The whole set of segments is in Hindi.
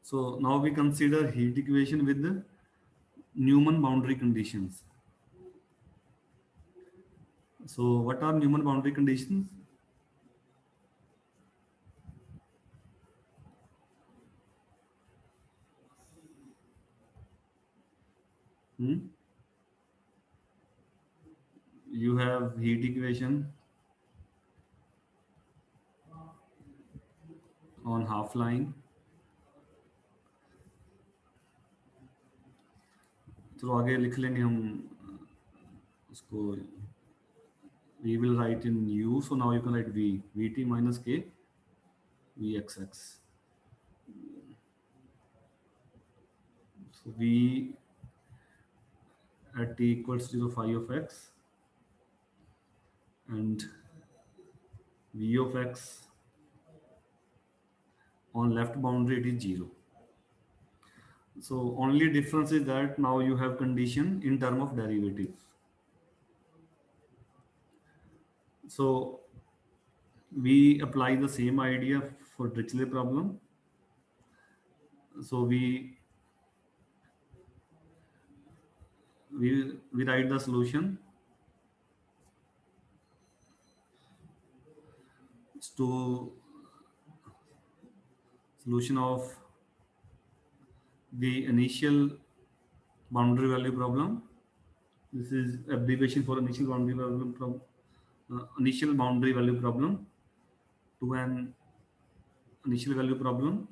So now we consider heat equation with the Newman boundary conditions. So what are Newman boundary conditions? Hmm? You have heat equation on half line. तो आगे लिख लेंगे हम उसको. We will write in u, so now you can write v, vt minus k vxx. So v at t equals 0 phi of x, and v of x on left boundary it is 0. So only difference is that now you have condition in term of derivative. So we apply the same idea for Dirichlet problem. So we write the solution to solution of the initial boundary value problem. This is abbreviation for initial boundary initial boundary value problem to an initial value problem.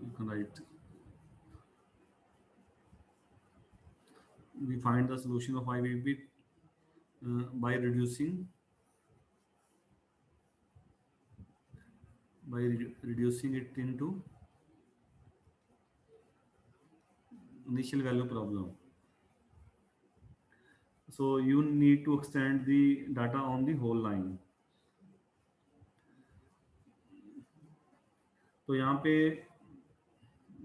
You can write. We find the solution of IVP by reducing it into initial value problem. So you need to extend the data on the whole line. तो यहाँ पे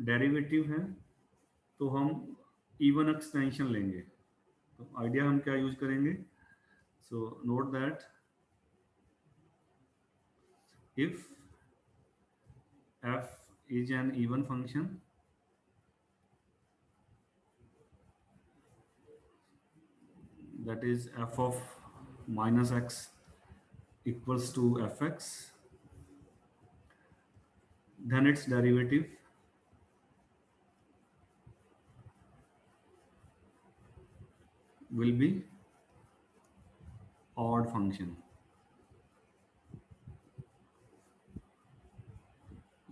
डेरिवेटिव है, तो हम इवन एक्सटेंशन लेंगे. तो आइडिया हम क्या यूज करेंगे? So note that if f is an even function, that is f of minus x equals to fx, then its derivative will be odd function.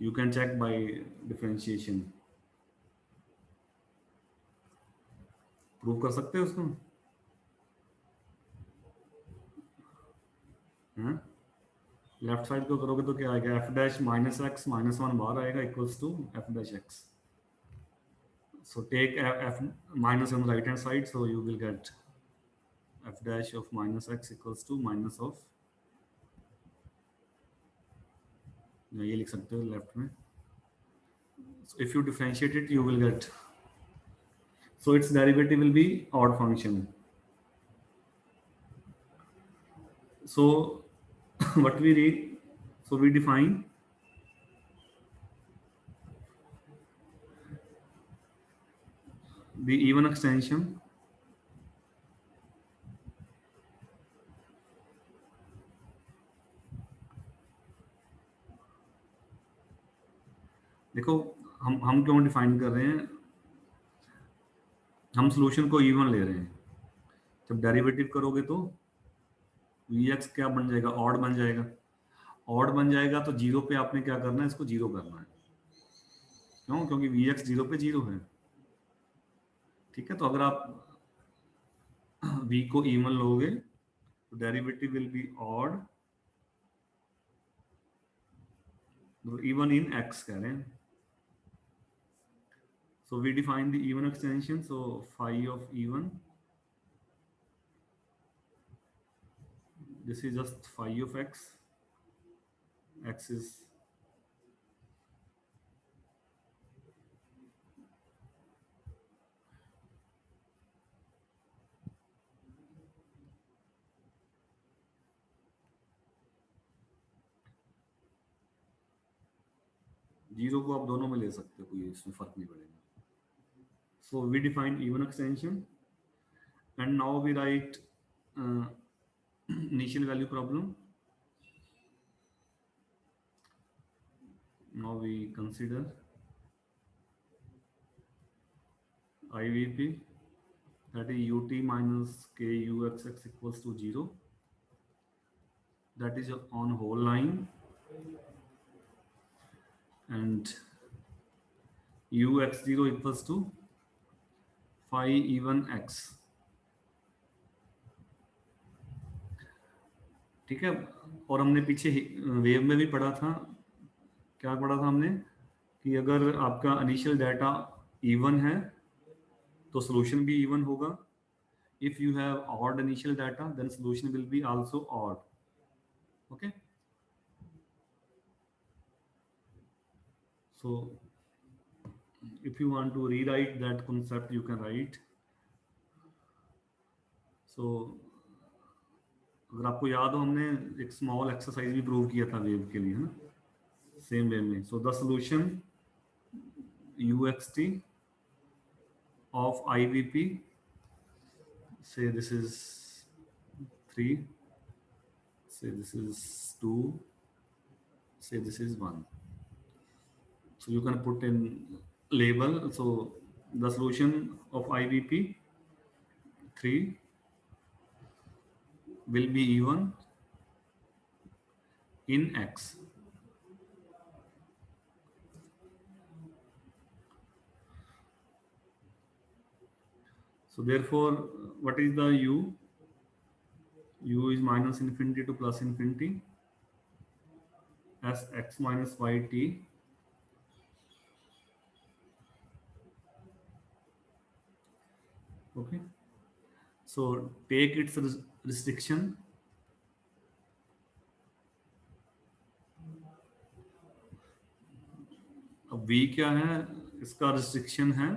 You can check by differentiation. Prove कर सकते हो उसको? लेफ्ट साइड को करोगे तो क्या आएगा? F dash minus x minus one bar आएगा equals to f dash x. So take f minus on the right hand side, so you will get f dash of minus x equals to minus of, ये लिख सकते हो लेफ्ट में. So if you differentiate it, you will get, so its derivative will be odd function. So what we read, so we define the even extension देखो हम क्यों डिफाइन कर रहे हैं? हम सॉल्यूशन को इवन ले रहे हैं. जब डेरिवेटिव करोगे तो vx क्या बन जाएगा? ऑड बन जाएगा. ऑड बन जाएगा तो जीरो पे आपने क्या करना है? इसको जीरो करना है. क्यों? क्योंकि vx जीरो पे जीरो है. ठीक है, तो अगर आप v को इवन लोगे तो derivative will be odd, even in x कह रहे हैं. So we define the even extension. So phi of even, this is just phi of x. X is zero को आप दोनों में ले सकते हो, कोई इसमें फर्क नहीं पड़ेगा। So we define even extension and now we write initial value problem. Now we consider IVP, that is ut minus k uxx equals to 0, that is on whole line, and ux0 equals to phi even x। ठीक है। और हमने पीछे वेव में भी पढ़ा था, क्या पढ़ा था हमने, कि अगर आपका इनिशियल डाटा इवन है तो सॉल्यूशन भी इवन होगा। If you have odd initial data then solution will be also odd. Okay, so if you want to rewrite that concept you can write, so अगर आपको याद हो हमने एक स्मॉल एक्सरसाइज भी प्रूव किया था वेव के लिए, है ना, सेम वे में। So the solution uxt of IVP, say this is 3, say this is 2, say this is 1, so you can put in label. So the solution of IVP 3 will be even in x. So therefore, what is the u? U is minus infinity to plus infinity as x minus yt. Okay. So take its restriction. अब v क्या है, इसका रिस्ट्रिक्शन है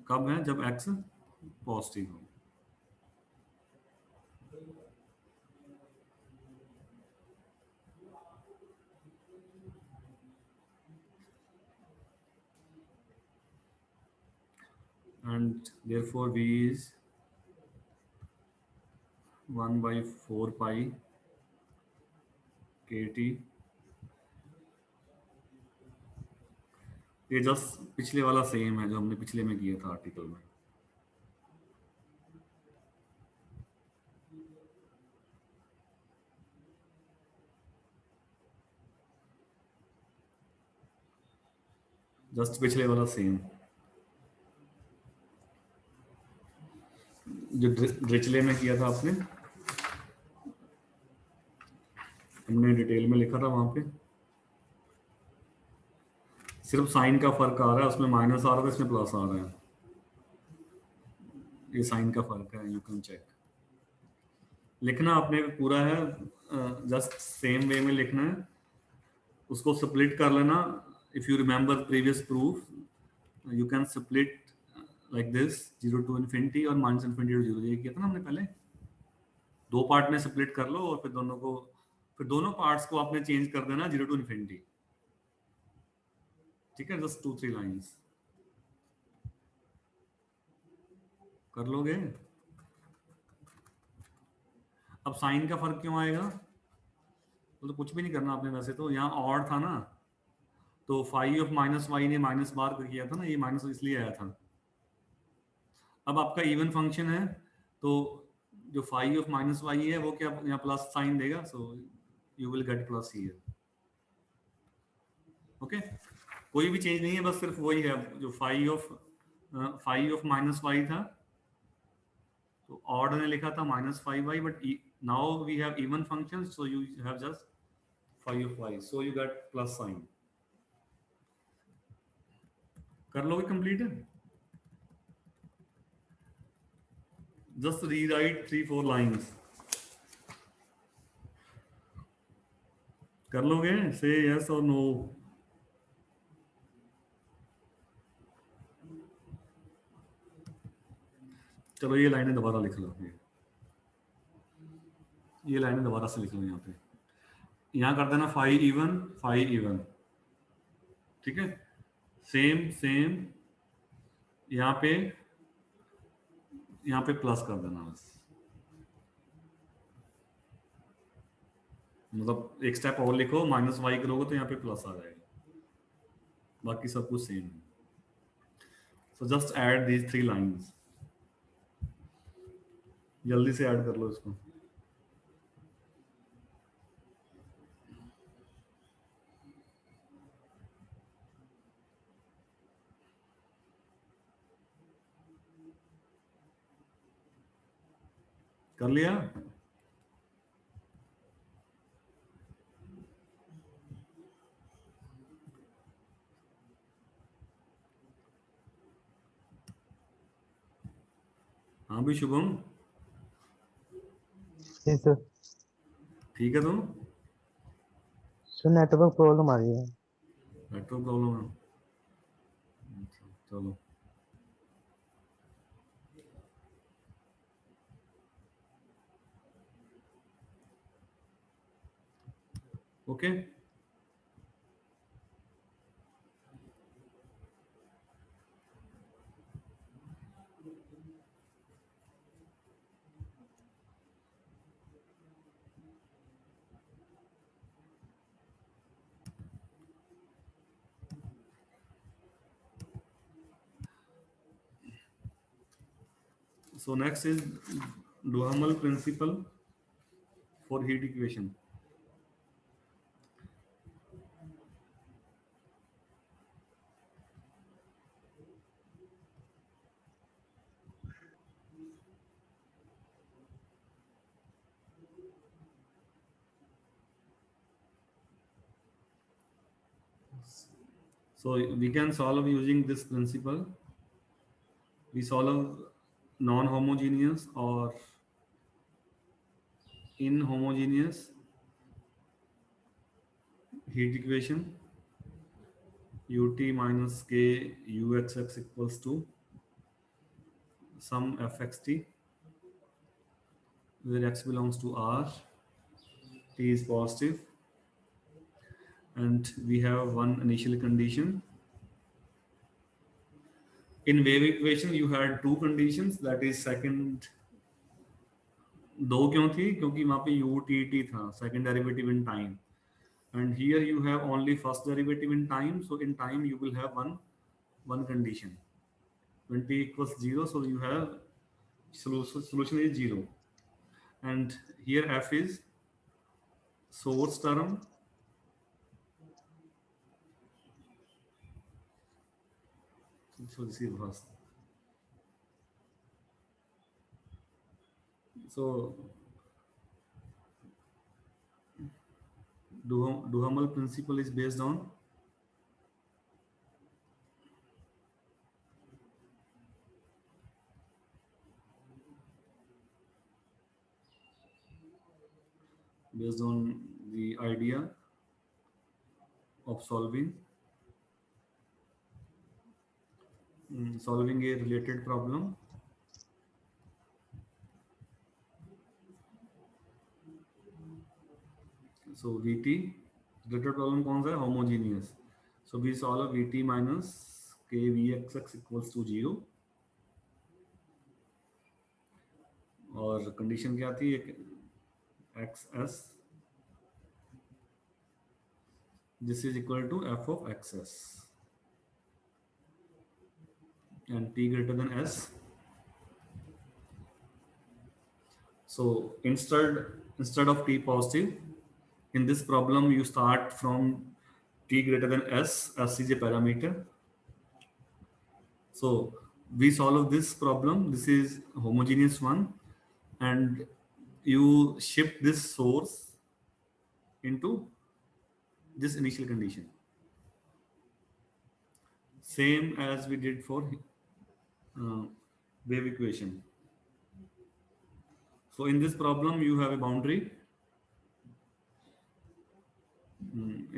कब है, जब x पॉजिटिव हो। And therefore v is 1/4 pi kt। ये जस्ट पिछले वाला सेम है जो हमने पिछले में किया था आर्टिकल में। जस्ट पिछले वाला सेम जो ड्रिचले में किया था आपने, हमने डिटेल में लिखा था वहां पे। सिर्फ साइन का फर्क आ रहा है, उसमें माइनस आ रहा है, इसमें प्लस आ रहा है। ये साइन का फर्क है, यू कैन चेक। लिखना आपने पूरा है, जस्ट सेम वे में लिखना है, उसको स्प्लिट कर लेना। If you remember previous proof you can split like this, 0 to infinity और माइनस इन्फिनिटी टू 0, ये किया था ना हमने पहले। दो पार्ट में स्प्लिट कर लो और फिर दोनों पार्ट्स को आपने चेंज कर देना 0 to infinity। ठीक है, जस्ट 2-3 लाइंस कर लोगे। अब साइन का फर्क क्यों आएगा, तो कुछ भी नहीं करना आपने, वैसे तो यहाँ ऑड था ना, तो फाइव ऑफ माइनस वाई ने माइनस बार किया था ना, ये माइनस इसलिए आया था। अब आपका इवन फंक्शन है तो जो फाइव ऑफ माइनस वाई है वो क्या यहाँ प्लस साइन देगा, so you will get plus here. Okay, कोई भी चेंज नहीं है, बस सिर्फ वही है जो फाइव ऑफ माइनस वाई था तो ऑड ने लिखा था minus 5y, but now we have even function, so you have just 5y, so you get plus sign. कर लोगे कंप्लीट, जस्ट रीराइट 3-4 लाइंस। कर लोगे, से यस और नो। चलो ये लाइनें दोबारा लिख लो, ये लाइनें दोबारा से लिख लो यहाँ पे। यहाँ कर देना फाइव इवन, ठीक है। सेम सेम यहाँ पे प्लस कर देना बस, मतलब एक स्टेप और लिखो, माइनस वाई करोगे तो यहाँ पे प्लस आ जाएगा, बाकी सब कुछ सेम है। So just add these 3 lines, जल्दी से ऐड कर लो इसको। कर लिया? हाँ भी शुभम, जी सर। ठीक है तुम? सर नेटवर्क प्रॉब्लम आ रही है। नेटवर्क प्रॉब्लम है, चलो। Okay, so next is Duhamel principle for heat equation. So we can solve using this principle. We solve non-homogeneous or inhomogeneous heat equation ut minus k uxx equals to sum fxt, where x belongs to R, t is positive, and we have one initial condition. In wave equation you had two conditions, that is second, दो क्यों थी? क्योंकि वहां पे u t t था, second derivative in time, and here you have only first derivative in time, so in time you will have one condition. When t equals 0, so you have solution is 0, and here f is source term, so this is first. So Duhamel principle is based on the idea of solving a related problem. So Vt related problem कौन सा है? Homogeneous. So we solve Vt minus k Vxx equals to 0, और कंडीशन क्या थी? xs, this is equal to f of xs, and t greater than s. So instead of t positive, in this problem you start from t greater than s. S is a parameter. So we solve this problem, this is homogeneous one, and you shift this source into this initial condition, same as we did for uh, wave equation. So in this problem you have a boundary.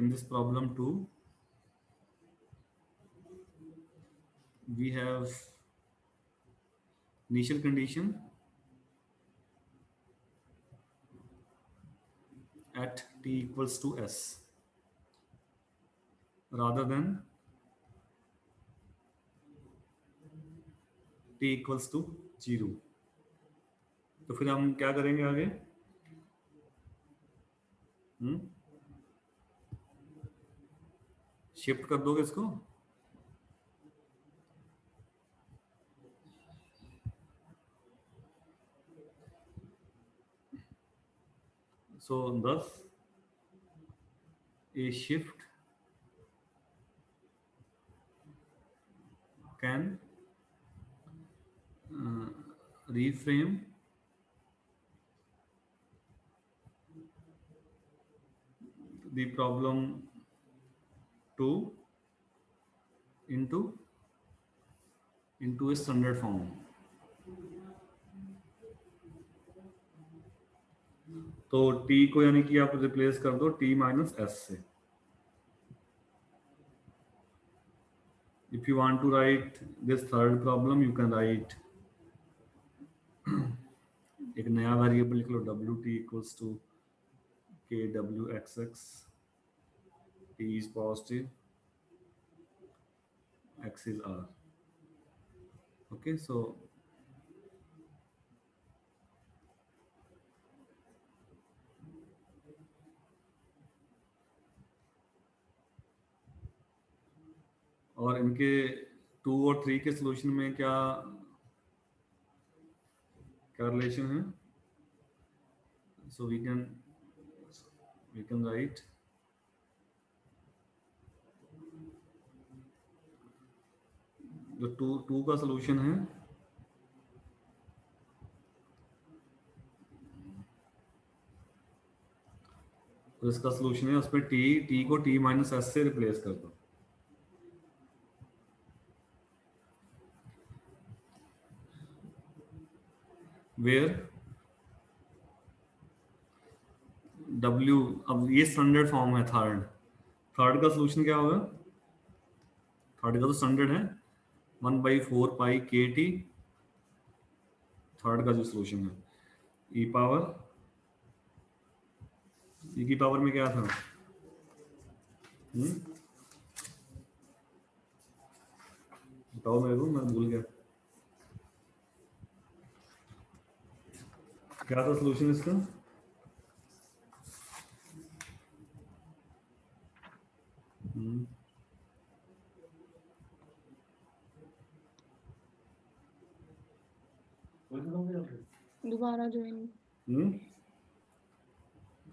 In this problem too we have initial condition at t equals to s rather than t equals to 0। तो फिर हम क्या करेंगे आगे? शिफ्ट कर दोगे इसको? सो thus a shift can reframe the problem to into a standard form। तो t को यानी कि आप रिप्लेस कर दो t माइनस s से। if you want to write this third problem you can write एक नया वेरिएबल लिख लो wt equals to kwxx, t is positive, x is r। okay, so और इनके 2 और 3 के सॉल्यूशन में क्या क्या रिलेशन है? so we can write जो 2 का सॉल्यूशन है तो इसका सॉल्यूशन है उसमें t को t माइनस s से रिप्लेस कर दो। वेयर w, अब ये स्टैंडर्ड फॉर्म है थर्ड का सॉल्यूशन क्या होगा? थर्ड का तो स्टैंडर्ड है 1/4 पाई के टी। थर्ड का जो सॉल्यूशन है ई की पावर में क्या था? बताओ मेरे को, मैं भूल गया क्या था सॉल्यूशन इसका। दोबारा ज्वाइन।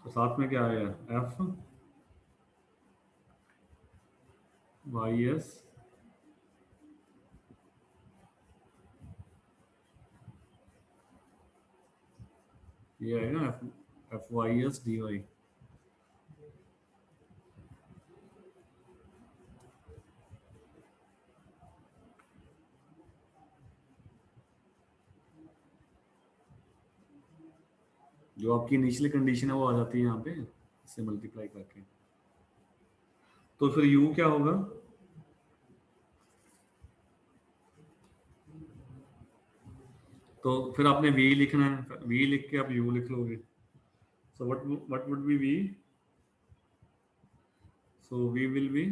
तो साथ में क्या आया? एफ वाई एस ये आएगा f y s d y. जो आपकी इनिशियल कंडीशन है वो आ जाती है यहाँ पे इससे मल्टीप्लाई करके। तो फिर u क्या होगा? तो फिर आपने v लिखना है, v लिख के आप u लिख लोगे। So what would be v? So v will be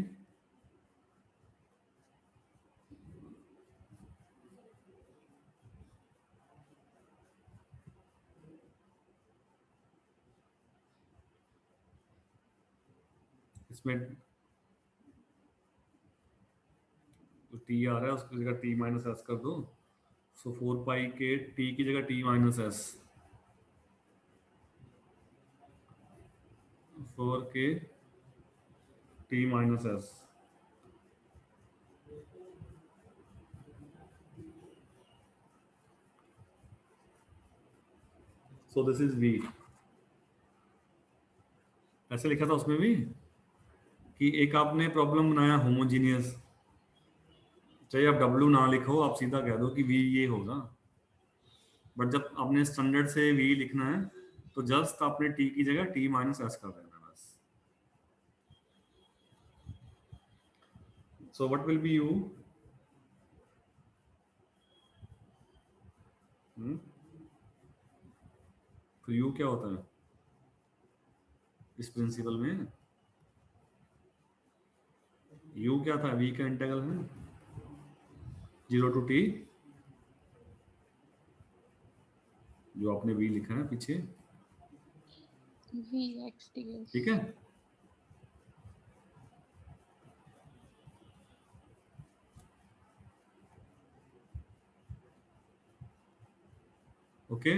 इसमें तो t आ रहा है उसकी जगह t माइनस एस कर दो। सो 4 पाई के t की जगह t माइनस एस, 4 के t minus S. So this is v। ऐसे लिखा था उसमें भी कि एक आपने प्रॉब्लम बनाया होमोजीनियस, चाहे आप W ना लिखो, आप सीधा कह दो कि V ये होगा। बट जब आपने स्टैंडर्ड से V लिखना है तो जस्ट आपने T की जगह T माइनस एस कर देना बस। So what will be U? तो U क्या होता है? इस प्रिंसिपल में u क्या था, v का इंटीग्रल है 0 to t, जो आपने v लिखा है पीछे, Vx ds. ठीक है। ओके,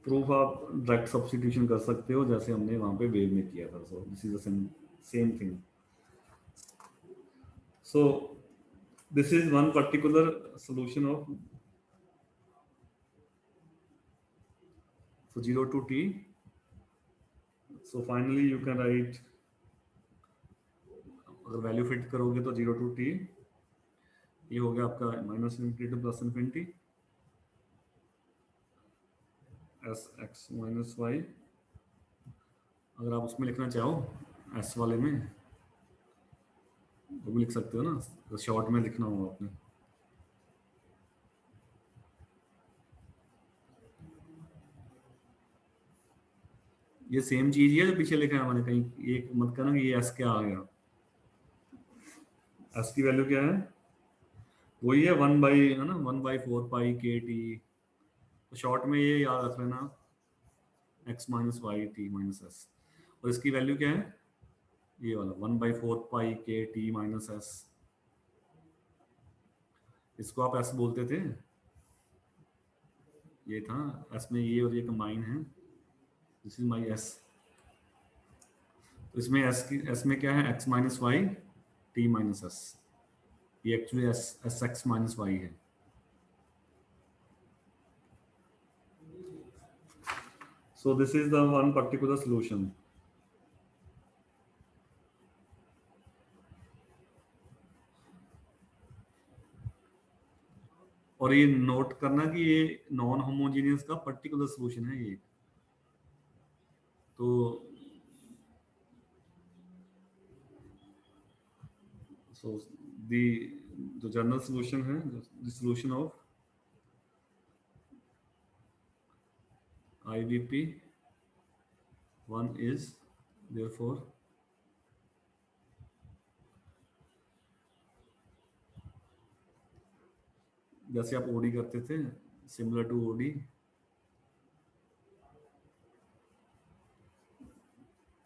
प्रूफ आप डायरेक्ट सब्स्टिट्यूशन कर सकते हो जैसे हमने वहां पे वेव में किया था। सो this is the same thing. So this is one particular solution of, so 0 to t, so finally you can write, अगर वैल्यू फिट करोगे तो 0 to t ये हो गया आपका -∞ to +∞ s x minus y. अगर आप उसमें लिखना चाहो एस वाले में वो भी लिख सकते हो ना, तो शॉर्ट में लिखना होगा आपने। ये सेम चीज ही है जो पीछे लिखा है मैंने, कहीं एक मत करना कि ये एस क्या आ गया। एस की वैल्यू क्या है, वही है 1 है ना, 1/4 पाई के टी। तो शॉर्ट में ये याद रख लेना x minus y t minus s, और इसकी वैल्यू क्या है ये वाला 1/4 पाई के टी माइनस एस। इसको आप एस बोलते थे, ये था एस में ये और ये कंबाइन है, दिस इज माई एस। तो इसमें एस में क्या है x minus y t minus s, ये actually s x minus y है। So this is the one particular solution. और ये नोट करना कि ये नॉन होमोजेनियस का पर्टिकुलर सॉल्यूशन है ये। तो so the जो जनरल सॉल्यूशन है, the solution of IVP 1 is therefore जैसे आप ओडी करते थे, सिमिलर टू ओडी,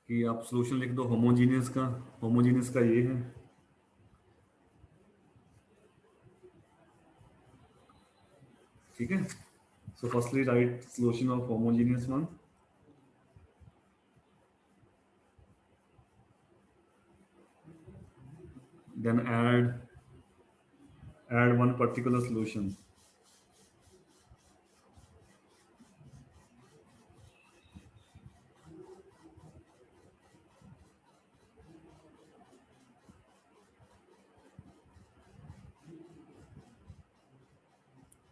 कि आप सॉल्यूशन लिख दो होमोजेनियस का, होमोजेनियस का ये है, ठीक है। So firstly right solution of homogeneous one, then add one particular solution,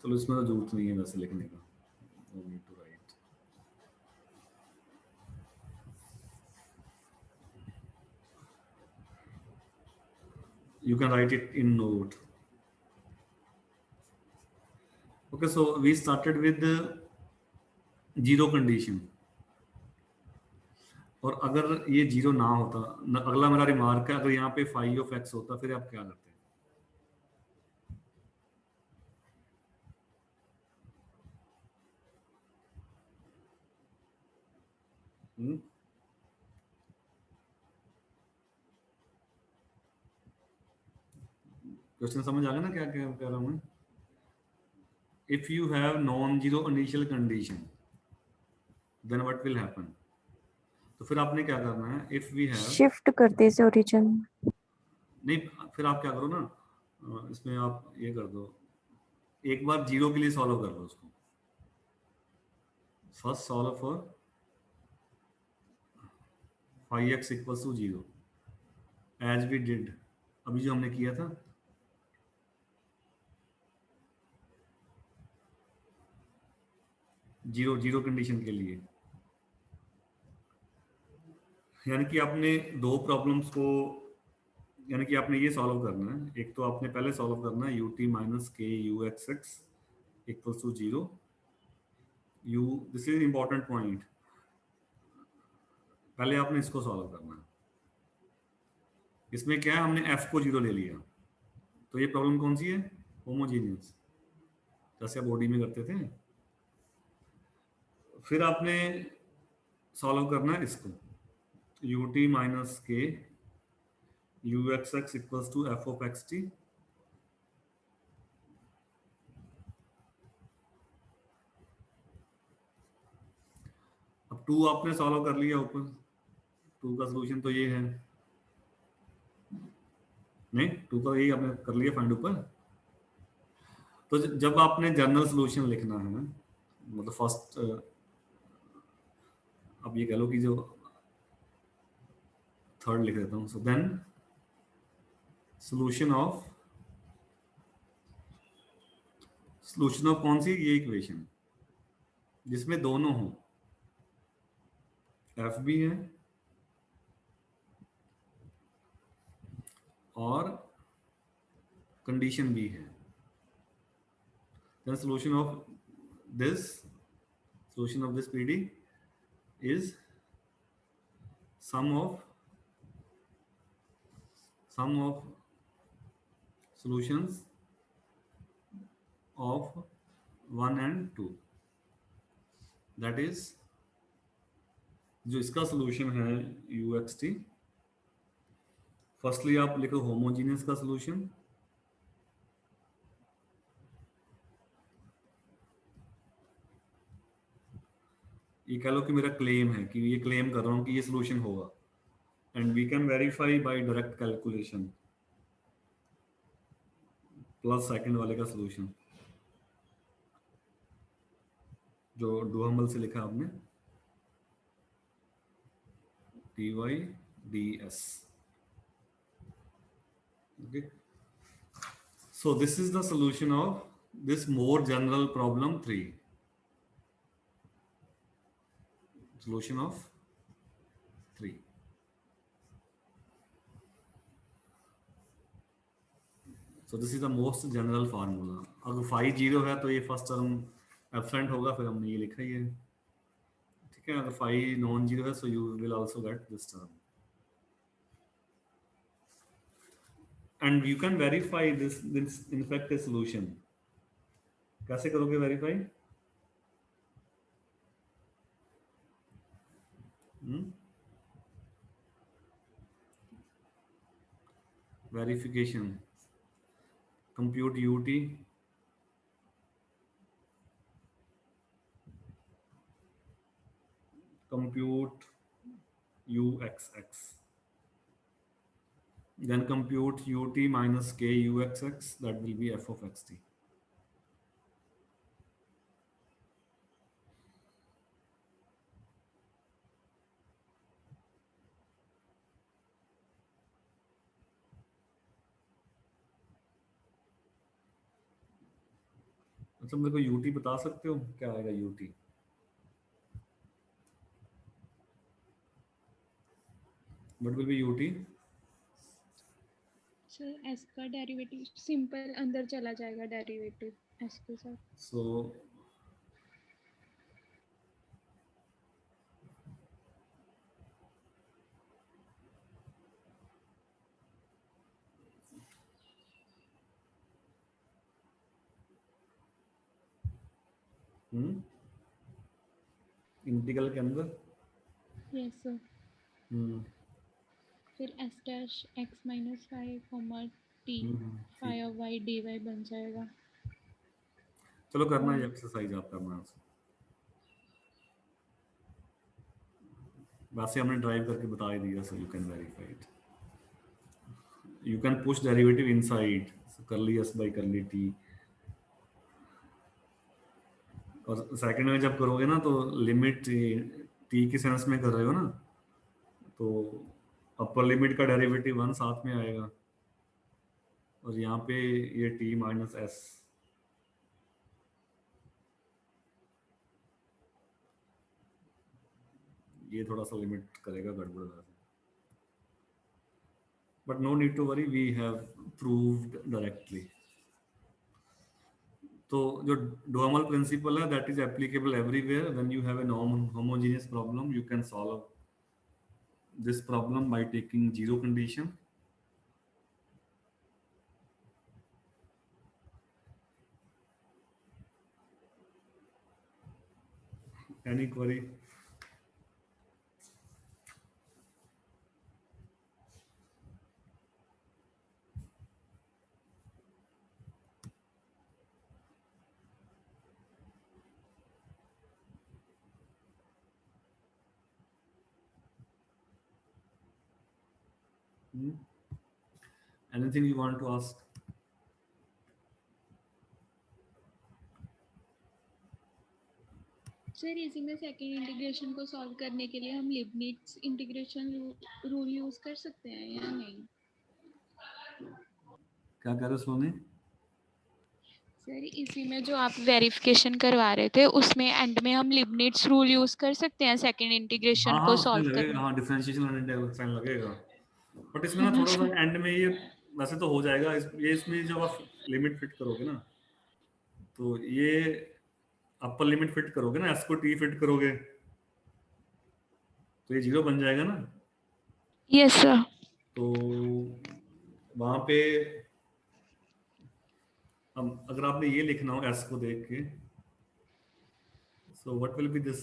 चलो इसमें तो जरूरत नहीं है वैसे लिखने का, no need to write. You can write it in note. Okay, so we started with the zero condition, और अगर ये जीरो ना होता, अगला मेरा रिमार्क है, अगर यहाँ पे फाई ऑफ एक्स होता फिर आप क्या करते? क्वेश्चन समझ आ गया ना क्या कह रहा हूं मैं? If you have non zero initial condition then what will happen? तो फिर आपने क्या करना है, इफ वी हैव शिफ्ट करते से ओरिजिन। नहीं, फिर आप क्या करो ना, इसमें आप ये कर दो, एक बार जीरो के लिए सॉल्व कर लो उसको। First solve for phi x equals to zero as we did, अभी जो हमने किया था। जीरो जीरो कंडीशन के लिए, यानी कि आपने दो प्रॉब्लम्स को, यानी कि आपने ये सॉल्व करना है, एक तो आपने पहले सॉल्व करना है ut minus k u x x equals to zero, u, this is important point, पहले आपने इसको सॉल्व करना है। इसमें क्या है, हमने एफ को 0 ले लिया, तो ये प्रॉब्लम कौन सी है, होमोजीनियस, जैसे आप ओडी में करते थे। फिर आपने सॉल्व करना है इसको, u t minus k u x x equals to f of x t. अब टू आपने सॉल्व कर लिया ऊपर, टू का सोल्यूशन तो ये है, नहीं टू का यही आपने कर लिया फाइंड ऊपर। तो जब आपने जनरल सोल्यूशन लिखना है, मतलब फर्स्ट, अब ये कह लो कि जो थर्ड लिख देता हूँ, सो देन सॉल्यूशन ऑफ कौन सी, ये इक्वेशन जिसमें दोनों हो, एफ भी है और कंडीशन भी है। Then this solution of this PD is sum of solutions of 1 and 2, that is जो इसका सोल्यूशन है यू एक्स टी, फर्स्टली आप लिखो होमोजीनियस का सोल्यूशन, ये कह लो कि मेरा क्लेम है, कि ये क्लेम कर रहा हूं कि ये सोल्यूशन होगा, and we can verify by direct calculation plus second वाले का सोल्यूशन जो डुहामेल से लिखा आपने, d y d s. Okay, so this is the solution of this more general problem 3, solution of 3। so this is the most general formula। अगर phi 0 है तो ये फर्स्ट टर्म एब्सेंट होगा, फिर हमने ये लिखा ही है, ठीक है। अगर phi नॉन जीरो है, so you will also get this term, and you can verify this in fact a solution। कैसे करोगे verify? Verification, compute ut, compute uxx, then compute ut minus k uxx, that will be f of xt। अच्छा, मेरे को यूटी बता सकते हो क्या आएगा UT? What will be UT? Sir S का डेरिवेटिव सिंपल अंदर चला जाएगा, डेरिवेटिव एस के साथ। सो इंटीग्रल के अंदर, यस सर। फिर s dash x minus five comma t five of y d y बन जाएगा। चलो करना है एक्सरसाइज आप करना, वैसे हमने ड्राइव करके बता ही दिया, so you can verify it, you can push derivative inside, कर ली एस बाई कर ली टी, और सेकंड में जब करोगे ना तो लिमिट टी के सेंस में कर रहे हो ना, तो अपर लिमिट का डेरिवेटिव 1 साथ में आएगा, और यहाँ पे ये टी माइनस एस, ये थोड़ा सा लिमिट करेगा गड़बड़ वैसे, but no need to worry, we have proved directly. तो जो डोमल प्रिंसिपल है that is applicable everywhere when you have a non homogeneous problem you can solve this problem by taking zero condition. Any query? Anything you want to ask? Sir इसी में सेकेंड इंटीग्रेशन को सॉल्व करने के लिए हम लिबनिट्ज इंटीग्रेशन रूल यूज कर सकते हैं या नहीं? क्या कह रहे हो सोनी? सर इसी में जो आप वेरिफिकेशन करवा रहे थे उसमें एंड में हम लिबनिट्ज रूल यूज कर सकते हैं सेकेंड इंटीग्रेशन हाँ को उसमें सॉल्व लगेगा, करने? हाँ डिफरेंशिएशन एंड इंटीग्रल साइन लगेगा, बट इसमें है ना ना थोड़ा सा सर? एंड में ये वैसे तो हो जाएगा ये इसमें जब आप लिमिट फिट करोगे ना तो ये अपर लिमिट फिट करोगे ना, एस को टी फिट करोगे तो ये जीरो बन जाएगा ना. Yes sir. तो वहां पे अगर आपने ये लिखना हो एस को देख के, so what will be this?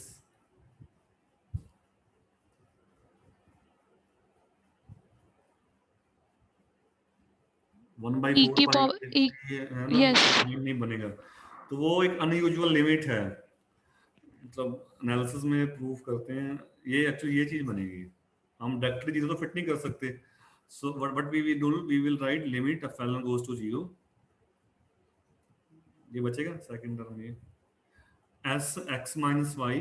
One by E four की पाई पावर ई. है ना, यस. नहीं बनेगा. तो वो एक अनयूजुअल लिमिट है, मतलब एनालिसिस में प्रूव करते हैं ये एक्चुअली ये चीज बनेगी. हम डायरेक्टली जीरो तो फिट नहीं कर सकते, so what we will do, we will write limit of l goes to zero. ये बचेगा सेकंड टर्म ये एस एक्स माइनस वाई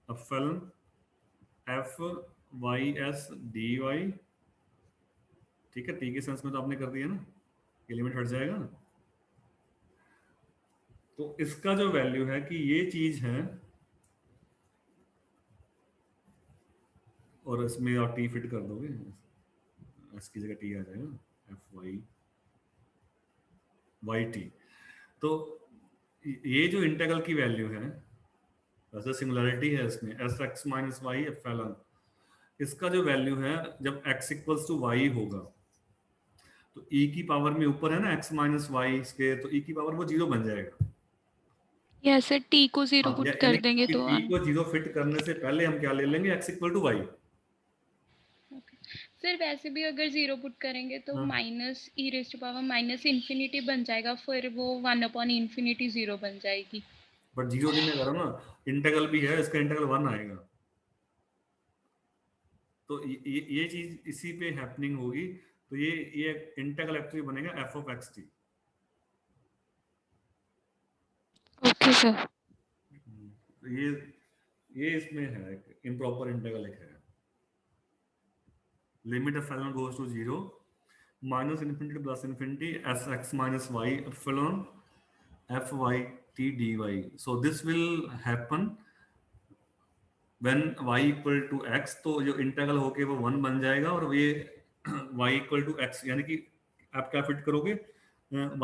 अपलन f y s d y. ठीक है, टी के सेंस में तो आपने कर दिया ना, ये लिमिट हट जाएगा ना. तो इसका जो वैल्यू है कि ये चीज है और इसमें आप टी फिट कर दोगे, एस की जगह टी आ जाएगा, एफ वाई वाई टी. तो ये जो इंटीग्रल की वैल्यू है वैसे सिमिलरिटी है इसमें, s x minus y epsilon, इसका जो वैल्यू है जब x इक्वल्स टू वाई होगा तो e की पावर में ऊपर है ना x माइनस वाई स्क्वायर, तो e की पावर वो जीरो बन जाएगा. यस सर, टी को जीरो हाँ, पुट यानी कर देंगे कि तो t को जीरो फिट करने से पहले हम क्या ले लेंगे, x equal to y. Sir वैसे भी अगर जीरो पुट करेंगे तो हाँ. Minus e raise to power minus infinity बन जाएगा, फिर वो 1/इन्फिनिटी जीरो बन जाएगी. बट जीरो नहीं मैं कर रहा हूँ ना, इंटीग्रल भी है, इसका इंटीग्रल वन आएगा. तो ये चीज इसी पे हैपनिंग होगी. तो ये इंटीग्रल एक्चुअली बनेगा f of x t. Okay sir. ये इसमें है इम्प्रॉपर इंटीग्रल एक है. Limit of epsilon goes to zero minus infinity to plus infinity s x minus y epsilon f y t d y. So this will happen when y equal to x. तो जो इंटीग्रल होके वो वन बन जाएगा और ये y इक्वल टू x, यानी कि आप क्या फिट करोगे,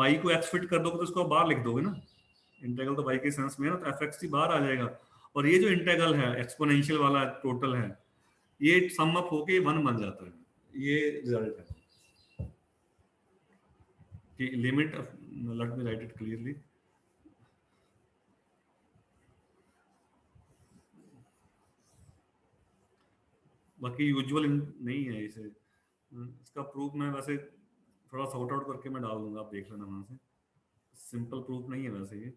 y को x फिट कर दोगे तो उसको बाहर लिख दोगे ना, इंटीग्रल तो y के सेंस में है ना, तो एफ एक्स टी बाहर आ जाएगा. और ये जो इंटीग्रल है एक्सपोनेंशियल वाला टोटल है ये सम अप होके वन बन जाता है. ये रिजल्ट है कि limit of, let me right it clearly. बाकी यूजुअल नहीं है इसे, इसका प्रूफ मैं वैसे थोड़ा सॉर्ट आउट करके मैं डाल दूंगा, आप देख लेना वहां से. सिंपल प्रूफ नहीं है वैसे ये.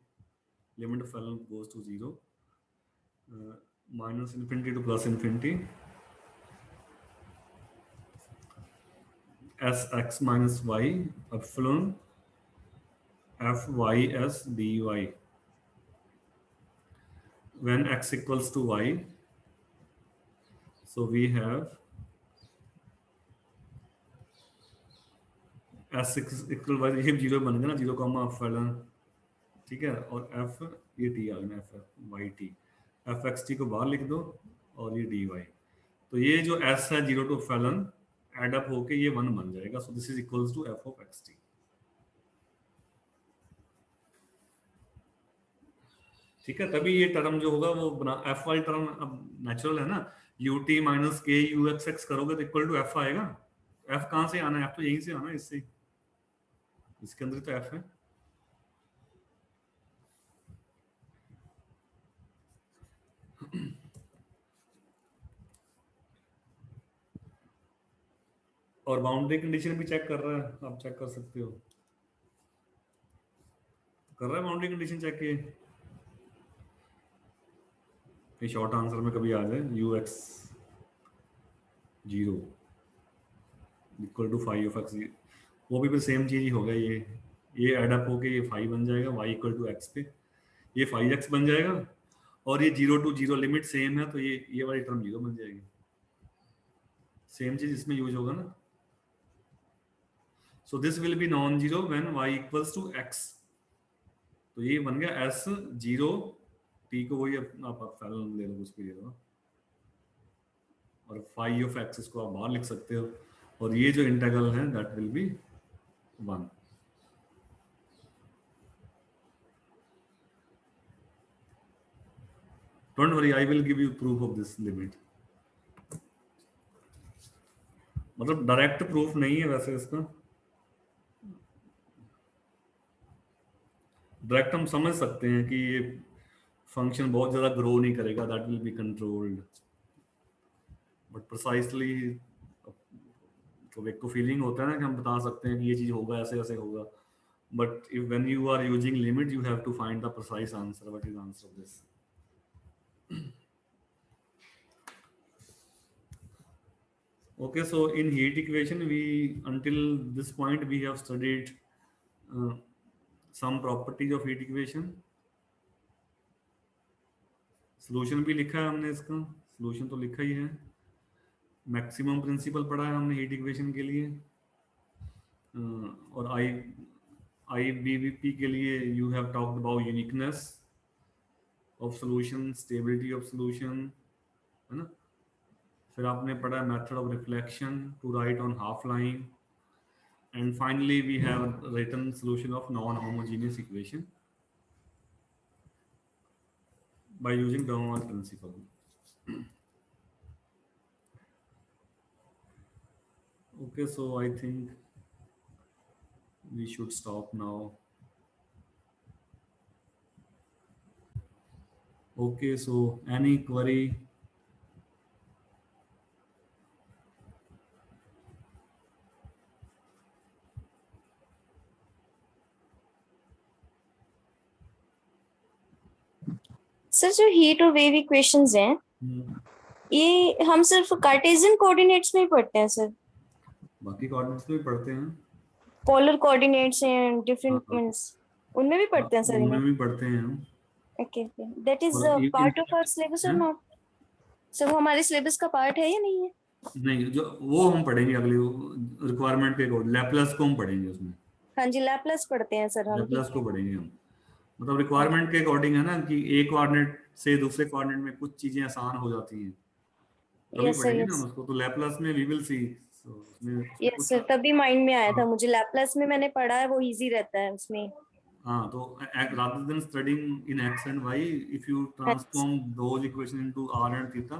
Limit of l goes to zero minus infinity to plus infinity s x minus y epsilon f y s d y when x equals to y. So we have s equal y, ये जीरो बन गया ना, जीरो कॉमा एप्सिलॉन. ठीक है, और f ये t आ गया f y t, f x t को बाहर लिख दो और ये dy. तो ये जो s है zero to epsilon add up होके ये वन बन जाएगा. So this is equals to f of x t. ठीक है, तभी ये टर्म जो होगा वो बना एफ वाली टर्म अब नेचुरल है ना, ut minus k u x x करोगे तो इक्वल टू एफ आएगा। एफ कहाँ से आना है? एफ तो यहीं से आना है, इससे, इसके अंदर तो एफ है। और बाउंड्री कंडीशन भी चेक कर रहा है, आप चेक कर सकते हो। कर रहा है बाउंड्री कंडीशन चेक ये शॉर्ट आंसर में कभी आ जाए u x 0 equal to 5 of x, वो भी फिर सेम चीज ही होगा, ये ऐड अप होके ये 5 बन जाएगा y इक्वल टू x पे, ये 5x बन जाएगा, और ये 0 टू 0 लिमिट सेम है, तो ये वाली टर्म 0 बन जाएगी। सेम चीज इसमें यूज होगा ना। So this will be non zero when y equals to x। तो ये बन गया s 0 t को वही आप फैलन ले लो, उसको ले लो, और 5 ऑफ x इसको आप बाहर लिख सकते हो, और ये जो इंटीग्रल है that will be 1। Don't worry, I will give you proof of this limit. मतलब डायरेक्ट प्रूफ नहीं है वैसे इसका, डायरेक्ट हम समझ सकते हैं कि ये फंक्शन बहुत ज्यादा ग्रो नहीं करेगा, that will be controlled, but precisely तो एक तो फीलिंग होता है ना कि हम बता सकते हैं कि ये चीज होगा, ऐसे ऐसे होगा, but if when you are using limit you have to find the precise answer, what is answer of this. Okay, so in heat equation, we until this point we have studied some properties of heat equation. Solution भी लिखा है हमने इसका, solution तो लिखा ही है। मैक्सिमम प्रिंसिपल पढ़ा है हमने हीट इक्वेशन के लिए, और IBBP के लिए you have talked about uniqueness of solution, stability of solution, है ना। फिर आपने पढ़ा method of reflection to write on half line, and finally we have written solution of non-homogeneous equation by using de Morgan principle. Okay, so I think we should stop now. Okay, so any query? Sir जो हीट और वेव इक्वेशंस हैं ये हम सिर्फ कार्टेशियन कोऑर्डिनेट्स में ही पढ़ते हैं सर? बाकी कोऑर्डिनेट्स में भी पढ़ते हैं, पोलर कोऑर्डिनेट्स हैं डिफरेंट मींस, उनमें भी पढ़ते हैं सर? उनमें भी पढ़ते हैं हम। ओके, दैट इज और पार्ट ऑफ आवर सिलेबस और नॉट? सर वो हमारे सिलेबस का पार्ट है या नहीं है? नहीं, जो वो हम पढ़ेंगे अगली रिक्वायरमेंट के अकॉर्डिंग, लैप्लास को हम पढ़ेंगे उसमें। हाँ जी, लैप्लास पढ़ते हैं सर हम। लैप्लास को पढ़ेंगे हम, मतलब रिक्वायरमेंट के अकॉर्डिंग है ना, कि एक कोऑर्डिनेट से दूसरे कोऑर्डिनेट में कुछ चीजें आसान हो जाती हैं, तभी यस सर, पढ़ेंगे ना यस उसको। तो लैप्लास में we will see, yes sir, तभी माइंड में आया था मुझे, लैप्लास में मैंने पढ़ा है, वो इजी रहता है उसमें। हाँ, तो rather than studying in x and y, if you transform those equation into r and theta,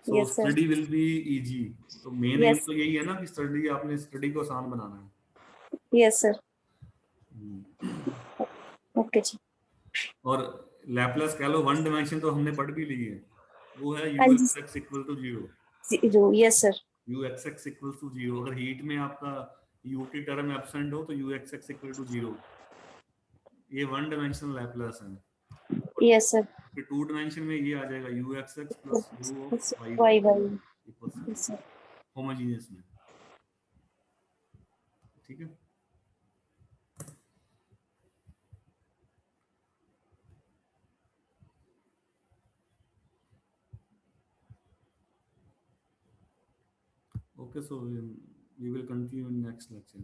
so yes sir, study will be easy. तो मेन एम यस तो यही है ना कि स्टडी, आपने स्टडी को आसान बनाना है। यस सर, ओके जी। और लैप्लास कह लो, वन डायमेंशन तो हमने पढ़ भी ली है, वो है हाँ u जी, x equal to 0, zero, yes sir, u x equal to 0। अगर हीट में आपका ut टर्म एब्सेंट हो तो u x इक्वल टू 0, ये वन डायमेंशनल लैप्लास है। यस सर, फिर टू डायमेंशन में ये आ जाएगा u x plus u of y y y, equals yes sir. Homogeneous में, ठीक है। Okay, so we will continue in next lecture.